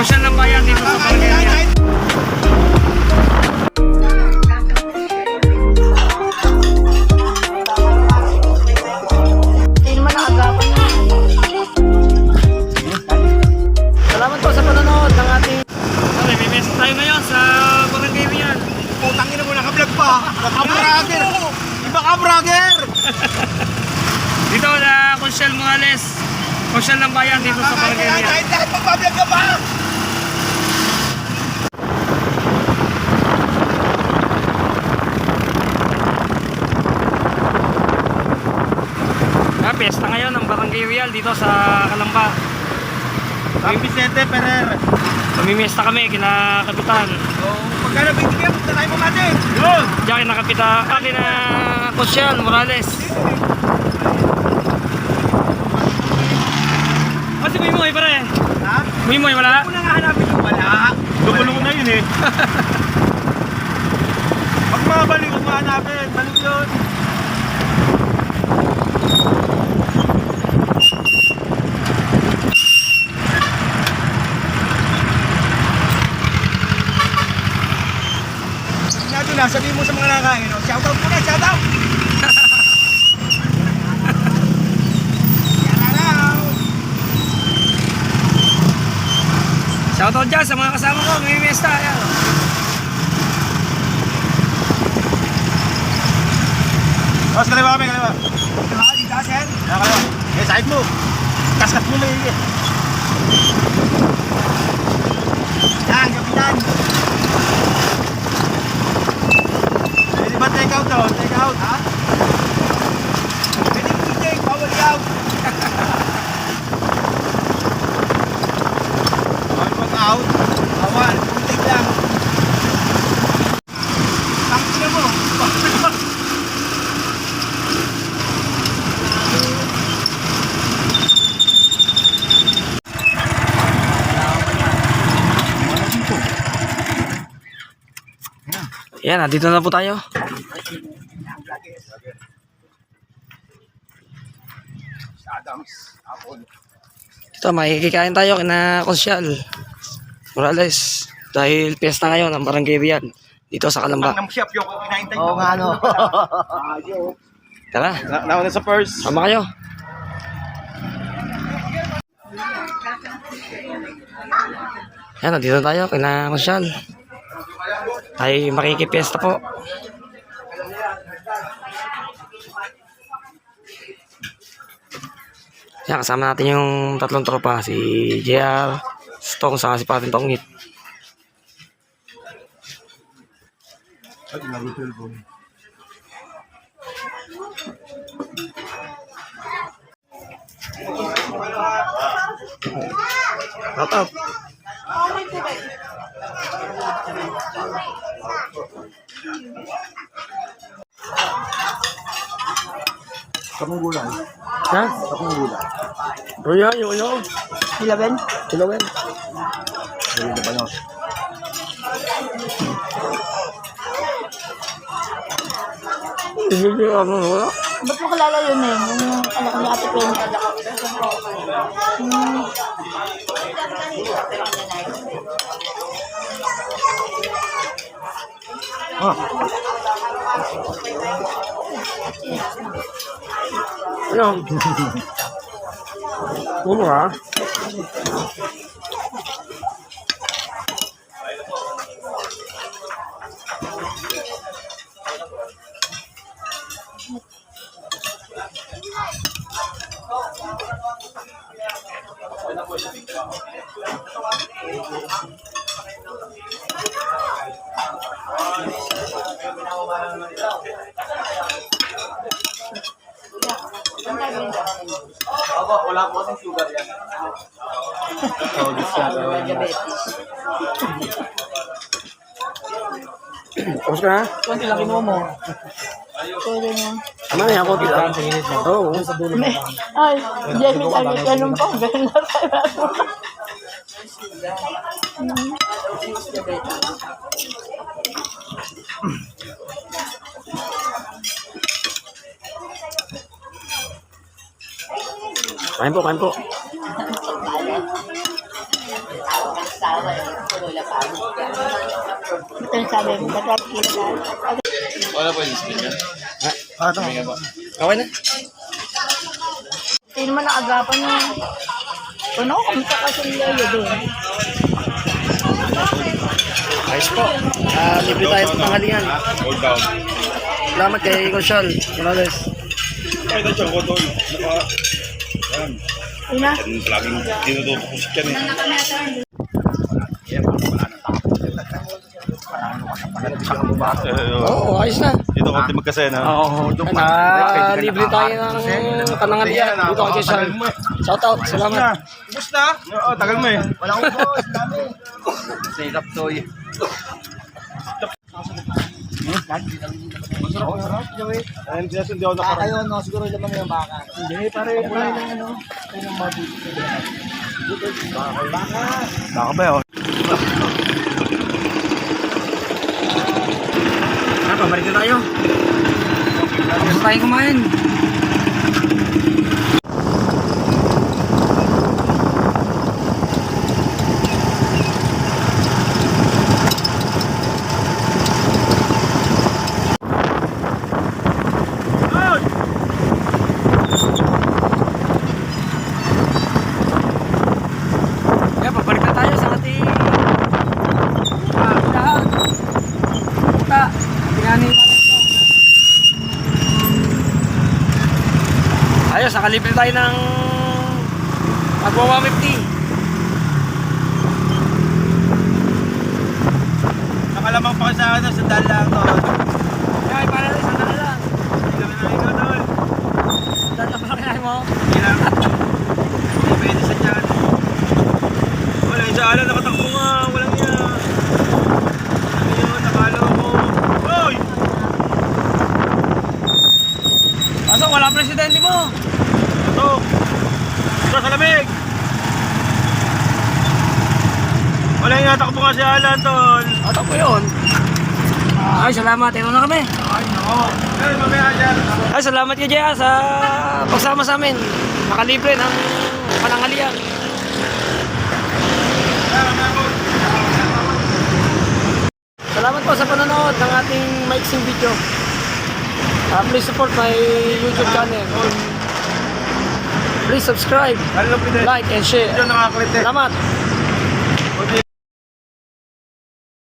Social ng bayan dito sa Barangay. Salamat po sa panonood ng ating... Okay, may message tayo ngayon sa Barangay Rian. Putangin na mo, naka-vlog pa. Naka-vlogger. Iba ka, vlogger. Dito na Consyal Morales. Consyal ng bayan dito sa Barangay Rian. Kahit magpa-vlog ka pa. Piyesta ngayon ng Barangay Real dito sa Calamba. Kami Vicente Ferrer. Mamimiesta kami kina Kapitan. So, pagkana bigyan, punta tayo mamate. Yun. Diyan kina Kapitan, kina Consyal Morales. Kasi may moy pare. Ha? May moy wala? Kung nga hanapin yung wala. Lupulong na yun eh. Pag mabalik kung mahanapin, balik yun. Sabihin mo sa mga nakain, no? Shoutout muna, shoutout! Shoutout dyan sa mga kasama ko, may mesta. Ayan. Boss, kaliwa kami, kaliwa. Kaliwa, di ka, sir? Kaliwa. Eh, side mo. Kaskat mo may higit. Yan, kapitan. Pwede ba take out doon? Take out, ha? Pwede mo i-take, bawal out. Bawal pag-out. Bawal, take lang. Tangin na mo. Yan, dito na po tayo. Ito, makikikain tayo kina Consyal Morales. Dahil piyesta ngayon ng Barangay Rian dito sa Calamba. Oo nga, no. Tara, Nauna sa purse. sama kayo. Yan, nandito tayo kina Consyal. Tayo makikipiesta po. Yan, kasama natin yung tatlong tropa. Si JR, Stong, saka si Patin Tongit. Shout out. Kapong gulay. Ha? Kapong gulay. Oh yan, yung ano? Ilaben? Ilawen. Dali na ba yun? Hindi ano, wala. Ba't mo kilala yun eh? Yung anak ni Ate Penny. Ah. Ano? Ano ha? Wala po kasing sugar yan. Tapos ka na? Kunti lang kinuha mo. Pwede mo. Tama na ako dito. Oo. Ay, Jamie, sabi ka nung pa. Ganun na tayo. Kain po, kain po. Ito yung sabi mo, nagkakita. Wala po yung speed yan. Okay na. Hindi naman naagapan niya. Ano, kumita ka sa nilayo doon. Ayos po. Libre tayo sa tanghalian. Hold down. Salamat kay Consyal. Morales. Ay, na siya, hold on. Yan. Ina, Ang laging tinututok yan eh. Oo, ayos na. Dito konti magkasena. Oo. Libre tayo ng panangalian. Dito kay Consyal. Shout out. Salamat. Kumusta? Oo, tagal mo eh. Wala akong boss, dami. Silap toy. Ayun, sinasundi ako nakaraan. Ayun, no, siguro naman yung baka. Hindi, pare. Wala lang ano. Baka ba yun? Pabalik na tayo. Tapos tayo kumain. Kaya pabalik na tayo sa ating lahat. Punta. Tingnan natin. Ayos, nakalibre tayo ng magwa 150. Nakalamang pa sa ano, sa dalang to. Kaya para rin sa kanila. Hindi kami naligaw doon. Dala pa kaya mo. Hindi lang. Hindi pwede sa dyan. Wala, yung sa ala nakatakbo nga. Walang niya. Ano yun, nakala ko. Hoy! Kaso wala presidente mo. Ito! Ito sa lamig! Wala yung natakbo nga si Alan, tol. Ato po yun. Ay, salamat. Ito na kami. Ay, nako. Ay, mamaya dyan. Ay, salamat kay Jaya sa pagsama sa amin. Nakalibre ng panangalian. Salamat po sa panonood ng ating maiksing video. Please support my YouTube channel. Please subscribe, Ano lang pinag- like, and share. Diyan nakakulit eh. Salamat.